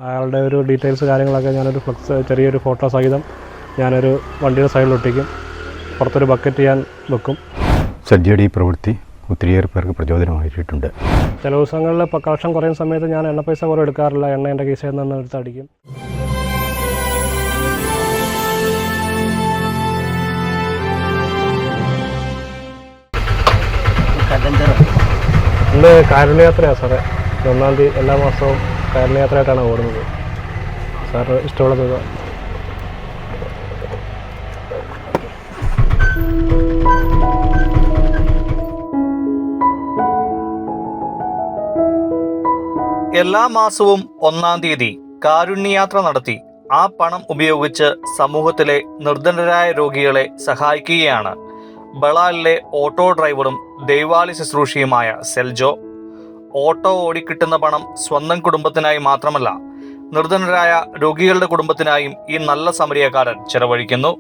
അയാളുടെ ഒരു ഡീറ്റെയിൽസ് കാര്യങ്ങളൊക്കെ ഞാനൊരു ഫ്ലെക്സ് ചെറിയൊരു ഫോട്ടോ സഹിതം ഞാനൊരു വണ്ടിയുടെ സൈഡിൽ ഒട്ടിക്കും. പുറത്തൊരു ബക്കറ്റ് ഞാൻ വെക്കും. സജ്ജയുടെ ഈ പ്രവൃത്തി ഒത്തിരിയേറെ പേർക്ക് പ്രചോദനമായിട്ടുണ്ട്. ചില ദിവസങ്ങളിൽ ഇപ്പോൾ കളക്ഷൻ കുറയുന്ന സമയത്ത് ഞാൻ എണ്ണ പൈസ കുറവ് എടുക്കാറില്ല. എണ്ണ എൻ്റെ കീശയിൽ നിന്ന് എടുത്ത് അടിക്കും. ഇന്ന് കാരുണ്യയാത്രയാണ് സാറേ. 1-ാം തീയതി എല്ലാ മാസവും കാരുണ്യയാത്രയായിട്ടാണ് ഓടുന്നത്. സാറിന് ഇഷ്ടമുള്ള തുക. എല്ലാ മാസവും 1-ാം തീയതി കാരുണ്യയാത്ര നടത്തി ആ പണം ഉപയോഗിച്ച് സമൂഹത്തിലെ നിർധനരായ രോഗികളെ സഹായിക്കുകയാണ് ബളാലിലെ ഓട്ടോ ഡ്രൈവറും ദൈവാലയ ശുശ്രൂഷയുമായ സെൽജോ. ഓട്ടോ ഓടിക്കിട്ടുന്ന പണം സ്വന്തം കുടുംബത്തിനായി മാത്രമല്ല, നിർധനരായ രോഗികളുടെ കുടുംബത്തിനായും ഈ നല്ല സമരിയക്കാരൻ ചെലവഴിക്കുന്നു.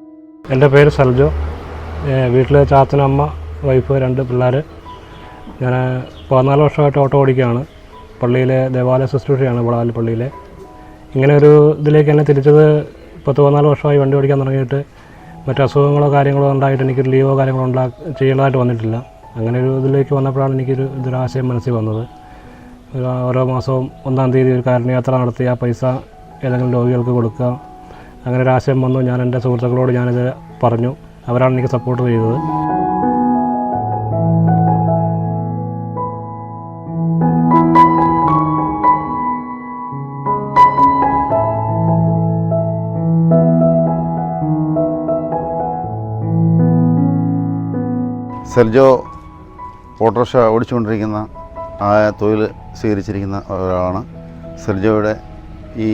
എൻ്റെ പേര് സെൽജോ. വീട്ടിലെ ചാച്ചനമ്മ, വൈഫ്, 2 പിള്ളേർ. ഞാൻ 14 വർഷമായിട്ട് ഓട്ടോ ഓടിക്കുകയാണ്. പള്ളിയിലെ ദേവാലയ ശുശ്രൂഷയാണ് ബളാൽ പള്ളിയിലെ. ഇങ്ങനെ ഒരു ഇതിലേക്ക് എന്നെ തിരിച്ചത് 14 വർഷമായി വണ്ടി ഓടിക്കാൻ തുടങ്ങിയിട്ട്. മറ്റ് അസുഖങ്ങളോ കാര്യങ്ങളോ ഉണ്ടായിട്ട് എനിക്കൊരു ലീവോ കാര്യങ്ങളോ ചെയ്യേണ്ടതായിട്ട് വന്നിട്ടില്ല. അങ്ങനെ ഒരു ഇതിലേക്ക് വന്നപ്പോഴാണ് ഇതൊരാശയം മനസ്സിൽ വന്നത്. ഓരോ മാസവും 1-ാം തീയതി ഒരു കാരുണ്യയാത്ര നടത്തി ആ പൈസ ഏതെങ്കിലും രോഗികൾക്ക് കൊടുക്കുക. അങ്ങനെ ഒരു ആശയം വന്നു. ഞാൻ എൻ്റെ സുഹൃത്തുക്കളോട് ഞാനിത് പറഞ്ഞു. അവരാണ് എനിക്ക് സപ്പോർട്ട് ചെയ്തത്. സെൽജോ ഓട്ടോറിക്ഷ ഓടിച്ചുകൊണ്ടിരിക്കുന്ന ആ തൊഴിൽ സ്വീകരിച്ചിരിക്കുന്ന ഒരാളാണ്. സെൽജോയുടെ ഈ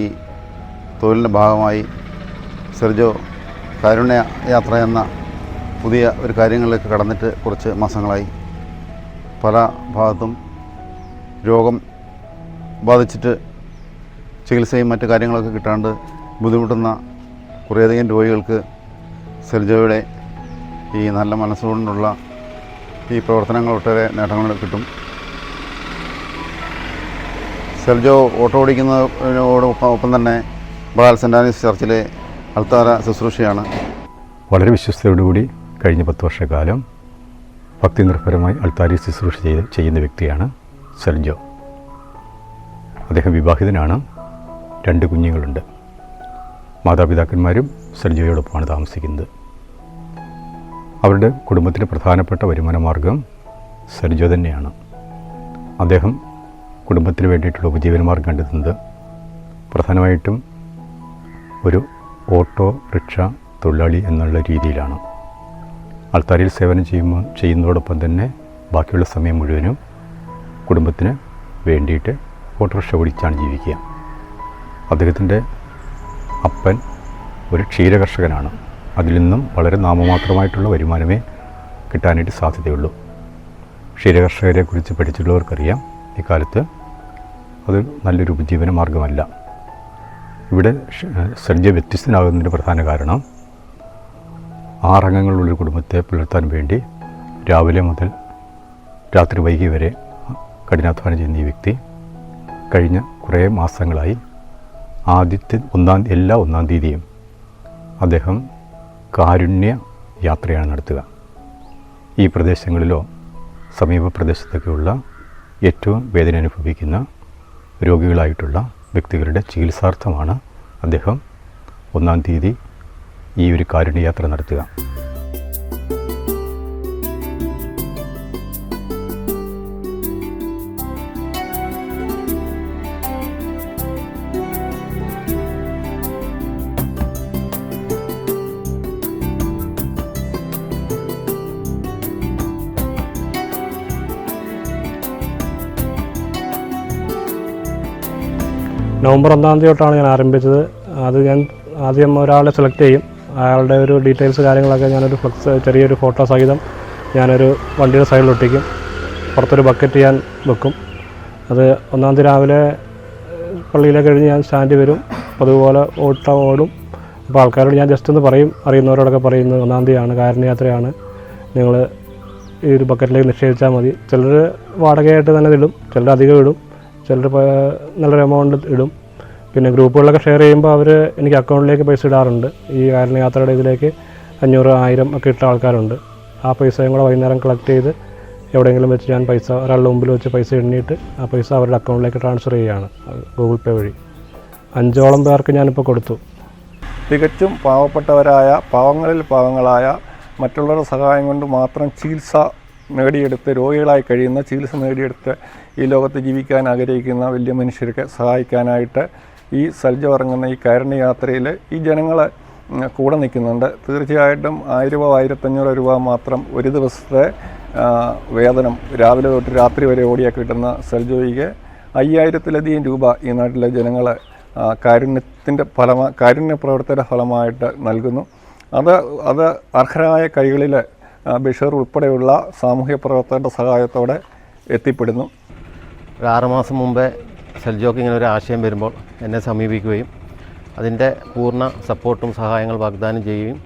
തൊഴിലിൻ്റെ ഭാഗമായി സെൽജോ കാരുണ്യ യാത്ര എന്ന പുതിയ ഒരു കാര്യങ്ങളിലേക്ക് കടന്നിട്ട് കുറച്ച് മാസങ്ങളായി. പല ഭാഗത്തും രോഗം ബാധിച്ചിട്ട് ചികിത്സയും മറ്റു കാര്യങ്ങളൊക്കെ കിട്ടാണ്ട് ബുദ്ധിമുട്ടുന്ന കുറേയധികം രോഗികൾക്ക് സെൽജോയുടെ ഈ നല്ല മനസ്സുകൊണ്ടുള്ള ഈ പ്രവർത്തനങ്ങൾ ഒട്ടേറെ നേട്ടങ്ങൾ കിട്ടും. സെൽജോ ഓട്ടോ ഓടിക്കുന്നതോടൊപ്പം തന്നെ ബളാൽ സെൻ്റ് ആനീസ് ചർച്ചിലെ അൾത്താര ശുശ്രൂഷയാണ്. വളരെ വിശ്വസ്തയോടുകൂടി കഴിഞ്ഞ 10 വർഷക്കാലം ഭക്തി നിർഭരമായി അൾത്താരി ശുശ്രൂഷ ചെയ്യുന്ന വ്യക്തിയാണ് സെൽജോ. അദ്ദേഹം വിവാഹിതനാണ്. 2 കുഞ്ഞുങ്ങളുണ്ട്. മാതാപിതാക്കന്മാരും സെൽജോയോടൊപ്പമാണ് താമസിക്കുന്നത്. അവരുടെ കുടുംബത്തിന് പ്രധാനപ്പെട്ട വരുമാന മാർഗം സെൽജോ തന്നെയാണ്. അദ്ദേഹം കുടുംബത്തിന് വേണ്ടിയിട്ടുള്ള ഉപജീവനമാർഗം കണ്ടെത്തുന്നത് പ്രധാനമായിട്ടും ഒരു ഓട്ടോ റിക്ഷ തൊഴിലാളി എന്നുള്ള രീതിയിലാണ്. അൾത്താരയിൽ സേവനം ചെയ്യുന്നതോടൊപ്പം തന്നെ ബാക്കിയുള്ള സമയം മുഴുവനും കുടുംബത്തിന് വേണ്ടിയിട്ട് ഓട്ടോറിക്ഷ ഓടിച്ചാണ് ജീവിക്കുക. അദ്ദേഹത്തിൻ്റെ അപ്പൻ ഒരു ക്ഷീരകർഷകനാണ്. അതിൽ നിന്നും വളരെ നാമമാത്രമായിട്ടുള്ള വരുമാനമേ കിട്ടാനായിട്ട് സാധ്യതയുള്ളൂ. ക്ഷീരകർഷകരെക്കുറിച്ച് പഠിച്ചിട്ടുള്ളവർക്കറിയാം, ഇക്കാലത്ത് അത് നല്ലൊരു ഉപജീവന മാർഗമല്ല. ഇവിടെ സെൽജോ വ്യത്യസ്തനാകുന്നതിൻ്റെ പ്രധാന കാരണം 6 അംഗങ്ങളുള്ളൊരു കുടുംബത്തെ പുലർത്താൻ വേണ്ടി രാവിലെ മുതൽ രാത്രി വൈകി വരെ കഠിനാധ്വാനം ചെയ്യുന്ന ഈ വ്യക്തി കഴിഞ്ഞ കുറേ മാസങ്ങളായി എല്ലാ 1-ാം തീയതിയും അദ്ദേഹം കാരുണ്യ യാത്രയാണ് നടത്തുക. ഈ പ്രദേശങ്ങളിലോ സമീപ പ്രദേശത്തൊക്കെയുള്ള ഏറ്റവും വേദന അനുഭവിക്കുന്ന രോഗികളായിട്ടുള്ള വ്യക്തികളുടെ ചികിത്സാർത്ഥമാണ് അദ്ദേഹം 1-ാം തീയതി ഈ ഒരു കാരുണ്യയാത്ര നടത്തുക. നവംബർ 1-ാം തീയതി തൊട്ടാണ് ഞാൻ ആരംഭിച്ചത്. അത് ഞാൻ ആദ്യം ഒരാളെ സെലക്ട് ചെയ്യും. അയാളുടെ ഒരു ഡീറ്റെയിൽസ് കാര്യങ്ങളൊക്കെ ഞാനൊരു ചെറിയൊരു ഫോട്ടോ സഹിതം ഞാനൊരു വണ്ടിയുടെ സൈഡിൽ ഒട്ടിക്കും. പുറത്തൊരു ബക്കറ്റ് ഞാൻ വെക്കും. അത് 1-ാം തീയതി രാവിലെ പള്ളിയിലേക്ക് കഴിഞ്ഞ് ഞാൻ സ്റ്റാൻഡിൽ വരും. അതുപോലെ ഓടും. അപ്പോൾ ആൾക്കാരോട് ഞാൻ ജസ്റ്റ് ഒന്ന് പറയും, അറിയുന്നവരോടൊക്കെ പറയുന്നത് 1-ാം തീയതിയാണ്, കാരുണ്യയാത്രയാണ്, നിങ്ങൾ ഈ ഒരു ബക്കറ്റിലേക്ക് നിക്ഷേപിച്ചാൽ മതി. ചിലർ വാടകയായിട്ട് തന്നെ ഇടും, ചിലർ അധികം ഇടും, ചിലർ നല്ലൊരു എമൗണ്ട് ഇടും. പിന്നെ ഗ്രൂപ്പുകളിലൊക്കെ ഷെയർ ചെയ്യുമ്പോൾ അവർ എനിക്ക് അക്കൗണ്ടിലേക്ക് പൈസ ഇടാറുണ്ട്. ഈ കാരുണ്യയാത്രയുടെ ഇതിലേക്ക് 500, 1000 ഒക്കെ ഇട്ട ആൾക്കാരുണ്ട്. ആ പൈസയും കൂടെ വൈകുന്നേരം കളക്ട് ചെയ്ത് എവിടെയെങ്കിലും വെച്ച് ഞാൻ പൈസ ഒരാളുടെ മുമ്പിൽ വെച്ച് പൈസ എണ്ണിയിട്ട് ആ പൈസ അവരുടെ അക്കൗണ്ടിലേക്ക് ട്രാൻസ്ഫർ ചെയ്യുകയാണ് ഗൂഗിൾ പേ വഴി. 5ഓളം പേർക്ക് ഞാനിപ്പോൾ കൊടുത്തു. തികച്ചും പാവപ്പെട്ടവരായ, പാവങ്ങളിൽ പാവങ്ങളായ, മറ്റുള്ളവരുടെ സഹായം കൊണ്ട് മാത്രം ചികിത്സ നേടിയെടുത്ത് രോഗികളായി കഴിയുന്ന, ചികിത്സ നേടിയെടുത്ത് ഈ ലോകത്ത് ജീവിക്കാൻ ആഗ്രഹിക്കുന്ന വലിയ മനുഷ്യർക്ക് സഹായിക്കാനായിട്ട് ഈ സൽജോ ഇറങ്ങുന്ന ഈ കാരുണ്യയാത്രയിൽ ഈ ജനങ്ങൾ കൂടെ നിൽക്കുന്നുണ്ട്. തീർച്ചയായിട്ടും 1000 രൂപ, 1500 രൂപ മാത്രം ഒരു ദിവസത്തെ വേതനം രാവിലെ തൊട്ട് രാത്രി വരെ ഓടിയാൽ കിട്ടുന്ന സൽജോയ്ക്ക് 5000-ലധികം രൂപ ഈ നാട്ടിലെ ജനങ്ങൾ കാരുണ്യ പ്രവർത്തന ഫലമായിട്ട് നൽകുന്നു. അത് അർഹരായ കൈകളിൽ ബഷീർ ഉൾപ്പെടെയുള്ള സാമൂഹ്യ പ്രവർത്തകരുടെ സഹായത്തോടെ എത്തിപ്പെടുന്നു. ഒരു 6 മാസം മുമ്പേ സൽജോക്ക് ഇങ്ങനെ ഒരു ആശയം വരുമ്പോൾ എന്നെ സമീപിക്കുകയും അതിൻ്റെ പൂർണ്ണ സപ്പോർട്ടും സഹായങ്ങൾ വാഗ്ദാനം ചെയ്യുകയും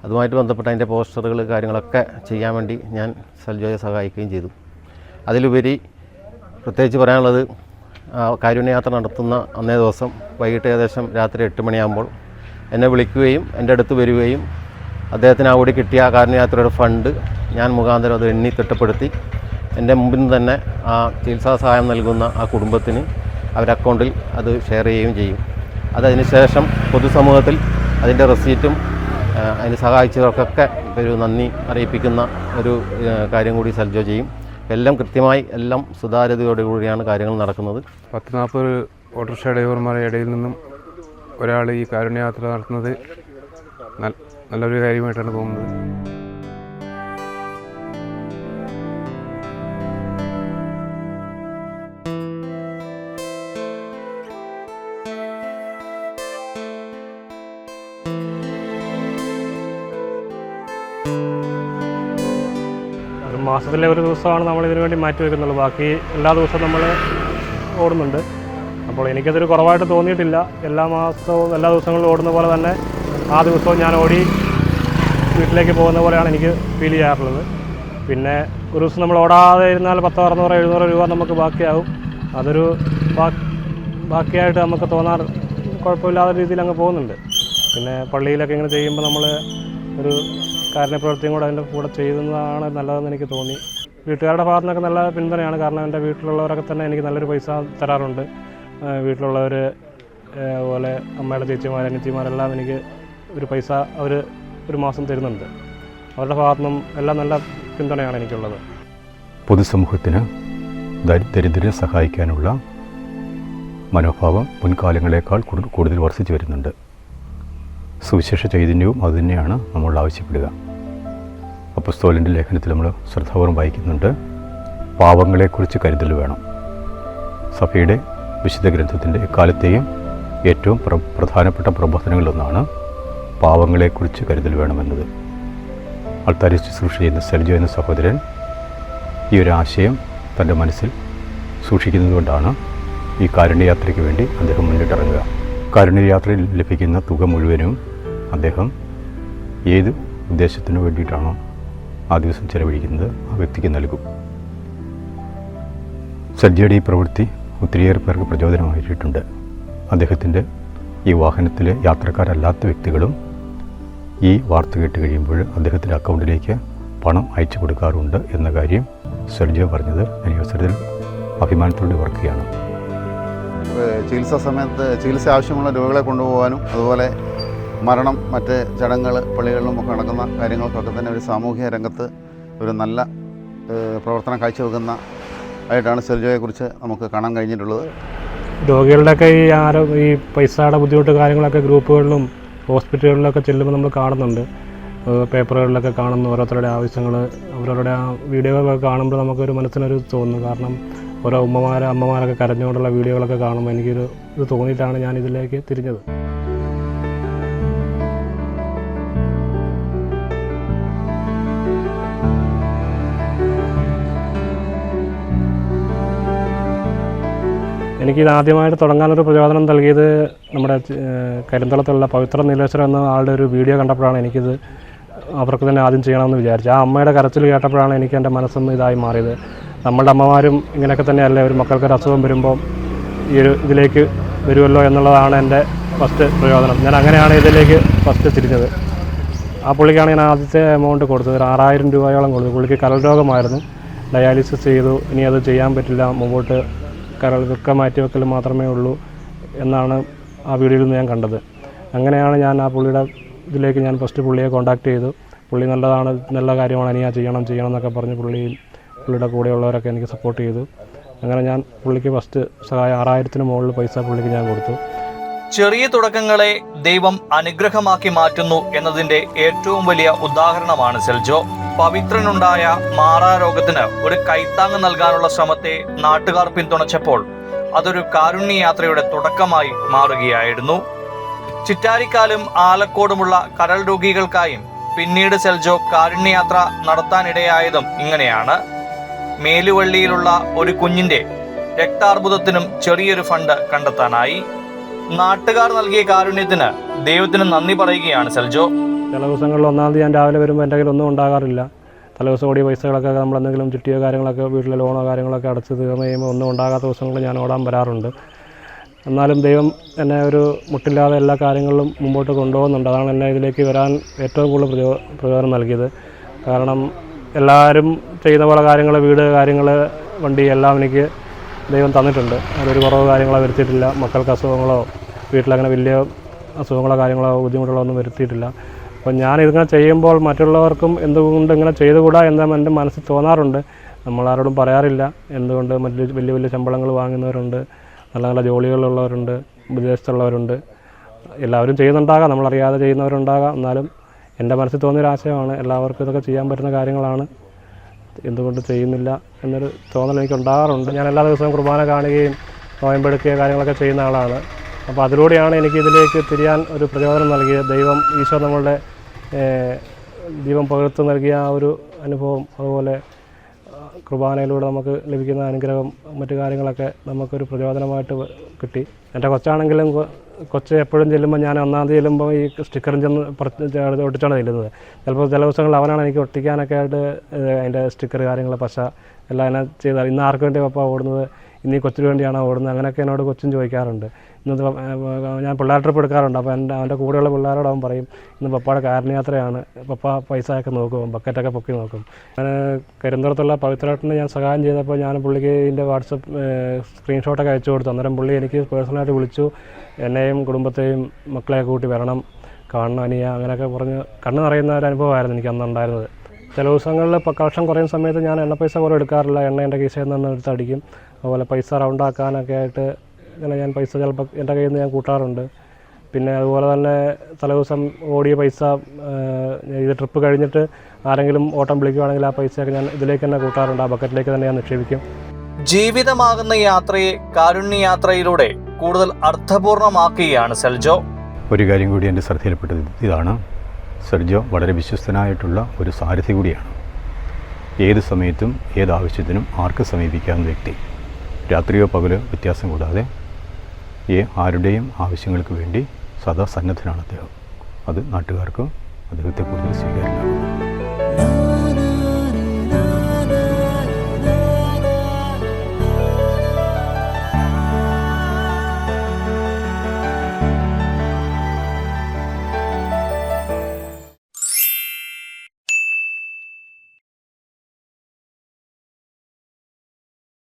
അതുമായിട്ട് ബന്ധപ്പെട്ട അതിൻ്റെ പോസ്റ്ററുകൾ കാര്യങ്ങളൊക്കെ ചെയ്യാൻ വേണ്ടി ഞാൻ സൽജോയെ സഹായിക്കുകയും ചെയ്തു. അതിലുപരി പ്രത്യേകിച്ച് പറയാനുള്ളത്, കാരുണ്യയാത്ര നടത്തുന്ന അന്നേ ദിവസം വൈകിട്ട് ഏകദേശം രാത്രി 8 മണിയാകുമ്പോൾ എന്നെ വിളിക്കുകയും എൻ്റെ അടുത്ത് വരികയും അദ്ദേഹത്തിന് ആ കൂടി കിട്ടിയ കാരുണ്യയാത്രയുടെ ഫണ്ട് ഞാൻ മുഖാന്തരം അത് എണ്ണി തിട്ടപ്പെടുത്തി എൻ്റെ മുമ്പിൽ നിന്ന് തന്നെ ആ ചികിത്സാ സഹായം നൽകുന്ന ആ കുടുംബത്തിന് അവരുടെ അക്കൗണ്ടിൽ അത് ഷെയർ ചെയ്യുകയും ചെയ്യും. അതതിന് ശേഷം പൊതുസമൂഹത്തിൽ അതിൻ്റെ റെസീറ്റും അതിന് സഹായിച്ചവർക്കൊക്കെ ഒരു നന്ദി അറിയിപ്പിക്കുന്ന ഒരു കാര്യം കൂടി സൽജോ ചെയ്യും. എല്ലാം കൃത്യമായി, എല്ലാം സുതാര്യതയോടുകൂടിയാണ് കാര്യങ്ങൾ നടക്കുന്നത്. 40-40 ഓട്ടോറിക്ഷ ഡ്രൈവർമാരുടെ ഇടയിൽ നിന്നും ഒരാൾ ഈ കാരുണ്യയാത്ര നടത്തുന്നത് നല്ലൊരു കാര്യമായിട്ടാണ് തോന്നുന്നത്. മാസത്തിലെ ഒരു ദിവസമാണ് നമ്മൾ ഇതിനു വേണ്ടി മാറ്റി വയ്ക്കുന്നുള്ളൂ. ബാക്കി എല്ലാ ദിവസവും നമ്മൾ ഓടുന്നുണ്ട്. അപ്പോൾ എനിക്കതൊരു കുറവായിട്ട് തോന്നിയിട്ടില്ല. എല്ലാ ദിവസങ്ങളിലും ഓടുന്ന പോലെ തന്നെ ആ ദിവസവും ഞാൻ ഓടി വീട്ടിലേക്ക് പോകുന്ന പോലെയാണ് എനിക്ക് ഫീൽ ചെയ്യാറുള്ളത്. പിന്നെ ഒരു ദിവസം നമ്മൾ ഓടാതെ ഇരുന്നാൽ 10, 600, 700 രൂപ നമുക്ക് ബാക്കിയാകും. അതൊരു ബാക്കിയായിട്ട് നമുക്ക് തോന്നാറ് കുഴപ്പമില്ലാത്ത രീതിയിൽ അങ്ങ് പോകുന്നുണ്ട്. പിന്നെ പള്ളിയിലൊക്കെ ഇങ്ങനെ ചെയ്യുമ്പോൾ നമ്മൾ ഒരു കാരുണ്യപ്രവൃത്തിയും കൂടെ അതിൻ്റെ കൂടെ ചെയ്യുന്നതാണ് നല്ലതെന്ന് എനിക്ക് തോന്നി. വീട്ടുകാരുടെ ഭാഗത്തു നിന്നൊക്കെ നല്ല പിന്തുണയാണ്. കാരണം എൻ്റെ വീട്ടിലുള്ളവരൊക്കെ തന്നെ എനിക്ക് നല്ലൊരു പൈസ തരാറുണ്ട്. വീട്ടിലുള്ളവർ അതുപോലെ അമ്മയുടെ ചേച്ചിമാർ, അനിയത്തിമാരെല്ലാം എനിക്ക് ഒരു പൈസ അവർ ഒരു മാസം തരുന്നുണ്ട്. അവരുടെ ഭാഗത്തു നിന്നും എല്ലാം നല്ല പിന്തുണയാണ് എനിക്കുള്ളത്. പൊതുസമൂഹത്തിന് ദരിദ്രരെ സഹായിക്കാനുള്ള മനോഭാവം മുൻകാലങ്ങളേക്കാൾ കൂടുതൽ വർദ്ധിച്ചു വരുന്നുണ്ട്. സുവിശേഷ ചൈതന്യവും അതുതന്നെയാണ് നമ്മൾ ആവശ്യപ്പെടുക. അപ്പോസ്തലൻ്റെ ലേഖനത്തിൽ നമ്മൾ ശ്രദ്ധാപൂർവ്വം വായിക്കുന്നുണ്ട്, പാവങ്ങളെക്കുറിച്ച് കരുതൽ വേണം. സഭയുടെ വിശുദ്ധ ഗ്രന്ഥത്തിൻ്റെ എക്കാലത്തെയും ഏറ്റവും പ്രധാനപ്പെട്ട പ്രബോധനങ്ങളിലൊന്നാണ് പാവങ്ങളെക്കുറിച്ച് കരുതൽ വേണമെന്നത്. ആൾത്താരി ശുശ്രൂഷ ചെയ്യുന്ന സൽജോ എന്ന സഹോദരൻ ഈ ഒരു ആശയം തൻ്റെ മനസ്സിൽ സൂക്ഷിക്കുന്നതുകൊണ്ടാണ് ഈ കാരുണ്യയാത്രയ്ക്ക് വേണ്ടി അദ്ദേഹം മുന്നിട്ടിറങ്ങുക. കാരുണ്യയാത്രയിൽ ലഭിക്കുന്ന തുക മുഴുവനും അദ്ദേഹം ഏത് ഉദ്ദേശത്തിനു വേണ്ടിയിട്ടാണോ ആ ദിവസം ചെലവഴിക്കുന്നത് ആ വ്യക്തിക്ക് നൽകും. സൽജോയുടെ ഈ പ്രവൃത്തി ഒത്തിരിയേറെ പേർക്ക് പ്രചോദനമായിട്ടുണ്ട്. അദ്ദേഹത്തിൻ്റെ ഈ വാഹനത്തിലെ യാത്രക്കാരല്ലാത്ത വ്യക്തികളും ഈ വാർത്ത കേട്ട് കഴിയുമ്പോൾ അദ്ദേഹത്തിൻ്റെ അക്കൗണ്ടിലേക്ക് പണം അയച്ചു കൊടുക്കാറുണ്ട് എന്ന കാര്യം സൽജോ പറഞ്ഞത് ഞാൻ ഈ അവസരത്തിൽ അഭിമാനത്തോടെ ഓർക്കുകയാണ്. ചികിത്സാ സമയത്ത് ചികിത്സ ആവശ്യമുള്ള രോഗികളെ കൊണ്ടുപോകാനും അതുപോലെ മരണം, മറ്റ് ചടങ്ങുകൾ, പള്ളികളിലും ഒക്കെ നടക്കുന്ന കാര്യങ്ങൾക്കൊക്കെ തന്നെ ഒരു സാമൂഹിക രംഗത്ത് ഒരു നല്ല പ്രവർത്തനം കാഴ്ചവെക്കുന്ന ആയിട്ടാണ് സൽജോയെക്കുറിച്ച് നമുക്ക് കാണാൻ കഴിഞ്ഞിട്ടുള്ളത്. രോഗികളുടെയൊക്കെ ഈ പൈസയുടെ ബുദ്ധിമുട്ട് കാര്യങ്ങളൊക്കെ ഗ്രൂപ്പുകളിലും ഹോസ്പിറ്റലുകളിലൊക്കെ ചെല്ലുമ്പോൾ നമ്മൾ കാണുന്നുണ്ട്. പേപ്പറുകളിലൊക്കെ കാണുന്ന ഓരോരുത്തരുടെ ആവശ്യങ്ങൾ, അവരവരുടെ ആ വീഡിയോകളൊക്കെ കാണുമ്പോൾ നമുക്കൊരു മനസ്സിനൊരു തോന്നുന്നു. കാരണം ഓരോ അമ്മമാരൊക്കെ കരഞ്ഞുകൊണ്ടുള്ള വീഡിയോകളൊക്കെ കാണുമ്പോൾ എനിക്കൊരു ഇത് തോന്നിയിട്ടാണ് ഞാൻ ഇതിലേക്ക് തിരിഞ്ഞത്. എനിക്കിത് ആദ്യമായിട്ട് തുടങ്ങാനൊരു പ്രചോദനം നൽകിയത് നമ്മുടെ കരിന്തളത്തുള്ള പവിത്ര നീലേശ്വരം എന്ന ആളുടെ ഒരു വീഡിയോ കണ്ടപ്പോഴാണ് എനിക്കിത് അവർക്ക് തന്നെ ആദ്യം ചെയ്യണമെന്ന് വിചാരിച്ചു. ആ അമ്മയുടെ കരച്ചിൽ കേട്ടപ്പോഴാണ് എനിക്ക് എൻ്റെ മനസ്സൊന്ന് ഇതായി മാറിയത്. നമ്മളുടെ അമ്മമാരും ഇങ്ങനെയൊക്കെ തന്നെയല്ലേ, ഒരു മക്കൾക്കൊരു അസുഖം വരുമ്പോൾ ഈ ഒരു ഇതിലേക്ക് വരുമല്ലോ എന്നുള്ളതാണ് എൻ്റെ ഫസ്റ്റ് പ്രയോജനം. ഞാൻ അങ്ങനെയാണ് ഇതിലേക്ക് ഫസ്റ്റ് തിരിഞ്ഞത്. ആ പുള്ളിക്കാണ് ഞാൻ ആദ്യത്തെ എമൗണ്ട് കൊടുത്തത്, ഒരു 6000 രൂപയോളം കൊടുത്തു. പുള്ളിക്ക് കരൾ രോഗമായിരുന്നു, ഡയാലിസിസ് ചെയ്തു, ഇനി അത് ചെയ്യാൻ പറ്റില്ല, മുമ്പോട്ട് വൃക്ക മാറ്റിവെക്കൽ മാത്രമേ ഉള്ളൂ എന്നാണ് ആ വീഡിയോയിൽ നിന്ന് ഞാൻ കണ്ടത്. അങ്ങനെയാണ് ഞാൻ ആ പുള്ളിയുടെ ഇതിലേക്ക് ഞാൻ ഫസ്റ്റ് പുള്ളിയെ കോൺടാക്ട് ചെയ്തു. പുള്ളി നല്ലതാണ്, നല്ല കാര്യമാണ്, ഇനി ആ ചെയ്യണം എന്നൊക്കെ പറഞ്ഞ് പുള്ളിയുടെ കൂടെയുള്ളവരൊക്കെ എനിക്ക് സപ്പോർട്ട് ചെയ്തു. അങ്ങനെ ഞാൻ പുള്ളിക്ക് ഫസ്റ്റ് സഹായം 6000-ന് മുകളിൽ പൈസ പുള്ളിക്ക് ഞാൻ കൊടുത്തു. ചെറിയ തുടക്കങ്ങളെ ദൈവം അനുഗ്രഹമാക്കി മാറ്റുന്നു എന്നതിന്റെ ഏറ്റവും വലിയ ഉദാഹരണമാണ് സെൽജോ. പവിത്രനുണ്ടായ മാറാരോഗത്തിന് ഒരു കൈത്താങ്ങ് നൽകാനുള്ള ശ്രമത്തെ നാട്ടുകാർ പിന്തുണച്ചപ്പോൾ അതൊരു കാരുണ്യയാത്രയുടെ തുടക്കമായി മാറുകയായിരുന്നു. ചിറ്റാരിക്കാലും ആലക്കോടുമുള്ള കരൾ രോഗികൾക്കായും പിന്നീട് സെൽജോ കാരുണ്യയാത്ര നടത്താനിടയായതും ഇങ്ങനെയാണ്. മേലുവള്ളിയിലുള്ള ഒരു കുഞ്ഞിന്റെ രക്താർബുദത്തിനും ചെറിയൊരു ഫണ്ട് കണ്ടെത്താനായി. നാട്ടുകാർ നൽകിയ കാരുണ്യത്തിന് ദൈവത്തിന് നന്ദി പറയുകയാണ് സെൽജോ. ചില ദിവസങ്ങളിൽ ഒന്നാം തീയതി ഞാൻ രാവിലെ വരുമ്പോൾ എൻ്റെ കയ്യിൽ ഒന്നും ഉണ്ടാകാറില്ല. തലേദിവസം ഓടിയ പൈസകളൊക്കെ നമ്മളെന്തെങ്കിലും ചുറ്റിയോ കാര്യങ്ങളൊക്കെ വീട്ടിലെ ലോണോ കാര്യങ്ങളൊക്കെ അടച്ച് തീർന്നു കഴിയുമ്പോൾ ഒന്നും ഉണ്ടാകാത്ത ദിവസങ്ങളിൽ ഞാൻ ഓടാൻ വരാറുണ്ട്. എന്നാലും ദൈവം എന്നെ ഒരു മുട്ടില്ലാതെ എല്ലാ കാര്യങ്ങളിലും മുമ്പോട്ട് കൊണ്ടുപോകുന്നുണ്ട്. അതാണ് എന്നെ ഇതിലേക്ക് വരാൻ ഏറ്റവും കൂടുതൽ പ്രചോദനം നൽകിയത്. കാരണം എല്ലാവരും ചെയ്യുന്ന പോലെ കാര്യങ്ങൾ, വീട് കാര്യങ്ങൾ, വണ്ടി എല്ലാം എനിക്ക് ദൈവം തന്നിട്ടുണ്ട്. അതൊരു കുറവ് കാര്യങ്ങളോ വരുത്തിയിട്ടില്ല. മക്കൾക്ക് അസുഖങ്ങളോ വീട്ടിലങ്ങനെ വലിയ അസുഖങ്ങളോ കാര്യങ്ങളോ ബുദ്ധിമുട്ടുകളോ ഒന്നും വരുത്തിയിട്ടില്ല. അപ്പം ഞാൻ ഇതിങ്ങനെ ചെയ്യുമ്പോൾ മറ്റുള്ളവർക്കും എന്തുകൊണ്ട് ഇങ്ങനെ ചെയ്തുകൂടാ എന്ന് എൻ്റെ മനസ്സിൽ തോന്നാറുണ്ട്. നമ്മളാരോടും പറയാറില്ല. എന്തുകൊണ്ട് വലിയ വലിയ ശമ്പളങ്ങൾ വാങ്ങുന്നവരുണ്ട്, നല്ല നല്ല ജോലികളുള്ളവരുണ്ട്, വിദേശത്തുള്ളവരുണ്ട്, എല്ലാവരും ചെയ്യുന്നുണ്ടാകാം, നമ്മളറിയാതെ ചെയ്യുന്നവരുണ്ടാകാം. എന്നാലും എൻ്റെ മനസ്സിൽ തോന്നിയൊരാശയമാണ്, എല്ലാവർക്കും ഇതൊക്കെ ചെയ്യാൻ പറ്റുന്ന കാര്യങ്ങളാണ്, എന്തുകൊണ്ട് ചെയ്യുന്നില്ല എന്നൊരു തോന്നൽ എനിക്ക് ഉണ്ടാകാറുണ്ട്. ഞാൻ എല്ലാ ദിവസവും കുർബാന കാണുകയും നോയമ്പെടുക്കുകയും കാര്യങ്ങളൊക്കെ ചെയ്യുന്ന ആളാണ്. അപ്പോൾ അതിലൂടെയാണ് എനിക്ക് ഇതിലേക്ക് തിരിയാൻ ഒരു പ്രചോദനം നൽകിയത്. ഈശോ നമ്മളുടെ ദൈവം പകർത്ത് നൽകിയ ആ ഒരു അനുഭവം, അതുപോലെ കുർബാനയിലൂടെ നമുക്ക് ലഭിക്കുന്ന അനുഗ്രഹം, മറ്റു കാര്യങ്ങളൊക്കെ നമുക്കൊരു പ്രചോദനമായിട്ട് കിട്ടി. എൻ്റെ കൊച്ചാണെങ്കിലും കൊച്ച് എപ്പോഴും ചെല്ലുമ്പോൾ ഞാൻ ഒന്നാം തീയതി ചെല്ലുമ്പോൾ ഈ സ്റ്റിക്കറും ചെന്ന് ഒട്ടിച്ചാണ് ചെല്ലുന്നത്. ചിലപ്പോൾ ചില ദിവസങ്ങളിൽ അവനാണ് എനിക്ക് ഒട്ടിക്കാനൊക്കെ ആയിട്ട് അതിൻ്റെ സ്റ്റിക്കർ കാര്യങ്ങൾ, പശ എല്ലാം എന്നെ ചെയ്താൽ, ഇന്ന് ആർക്ക് വേണ്ടി പപ്പ ഓടുന്നത്, ഇന്ന് ഈ കൊച്ചിന് വേണ്ടിയാണോ ഓടുന്നത്, അങ്ങനെയൊക്കെ എന്നോട് കൊച്ചും ചോദിക്കാറുണ്ട്. ഇന്നത്തെ ഞാൻ പിള്ളേർ ട്രിപ്പ് എടുക്കാറുണ്ട്. അപ്പോൾ അവൻ്റെ കൂടെയുള്ള പിള്ളേരോട് അവൻ പറയും, ഇന്ന് പപ്പയുടെ കാരുണ്യയാത്രയാണ്, പപ്പ പൈസയൊക്കെ നോക്കും, ബക്കറ്റൊക്കെ പൊക്കി നോക്കും. ഞാൻ കരിന്തറത്തുള്ള പവിത്രേട്ടനെ ഞാൻ സഹായം ചെയ്തപ്പോൾ ഞാൻ പുള്ളിക്ക് ഇതിൻ്റെ വാട്സപ്പ് സ്ക്രീൻഷോട്ടൊക്കെ അയച്ചു കൊടുത്തു. അന്നേരം പുള്ളി എനിക്ക് പേഴ്സണലായിട്ട് വിളിച്ചു, എന്നെയും കുടുംബത്തെയും മക്കളെയൊക്കെ കൂട്ടി വരണം, കാണണം അനിയ, അങ്ങനെയൊക്കെ പറഞ്ഞ് കണ്ണ് നിറയുന്ന ഒരു അനുഭവമായിരുന്നു എനിക്ക് അന്നുണ്ടായിരുന്നത്. ചില ദിവസങ്ങളിൽ ഇപ്പോൾ കളക്ഷൻ കുറയുന്ന സമയത്ത് ഞാൻ എണ്ണ പൈസ കുറേ എടുക്കാറില്ല. എണ്ണ എൻ്റെ കീശയിൽ നിന്ന് എടുത്തടിക്കും. അതുപോലെ പൈസ റൗണ്ടാക്കാനൊക്കെ ആയിട്ട് ഇങ്ങനെ ഞാൻ പൈസ ചിലപ്പോൾ എൻ്റെ കയ്യിൽ നിന്ന് ഞാൻ കൂട്ടാറുണ്ട്. പിന്നെ അതുപോലെ തന്നെ തലേദിവസം ഓടിയ പൈസ ഇത് ട്രിപ്പ് കഴിഞ്ഞിട്ട് ആരെങ്കിലും ഓട്ടം വിളിക്കുകയാണെങ്കിൽ ആ പൈസയൊക്കെ ഞാൻ ഇതിലേക്ക് തന്നെ കൂട്ടാറുണ്ട്. ആ ബക്കറ്റിലേക്ക് തന്നെ ഞാൻ നിക്ഷേപിക്കും. ജീവിതമാകുന്ന യാത്രയെ കാരുണ്യയാത്രയിലൂടെ കൂടുതൽ അർത്ഥപൂർണമാക്കുകയാണ് സെൽജോ. ഒരു കാര്യം കൂടി എൻ്റെ ശ്രദ്ധയിൽപ്പെട്ടത് ഇതാണ്, സെർജോ വളരെ വിശ്വസ്തനായിട്ടുള്ള ഒരു സാരഥി കൂടിയാണ്. ഏത് സമയത്തും ഏതാവശ്യത്തിനും ആർക്ക് സമീപിക്കാവുന്ന വ്യക്തി. രാത്രിയോ പകലോ വ്യത്യാസം കൂടാതെ ആരുടെയും ആവശ്യങ്ങൾക്ക് വേണ്ടി സദാ സന്നദ്ധനാണ് അദ്ദേഹം. അത് നാട്ടുകാർക്ക് അദ്ദേഹത്തെ കൂടുതൽ സ്വീകാര്യനാകുന്നു.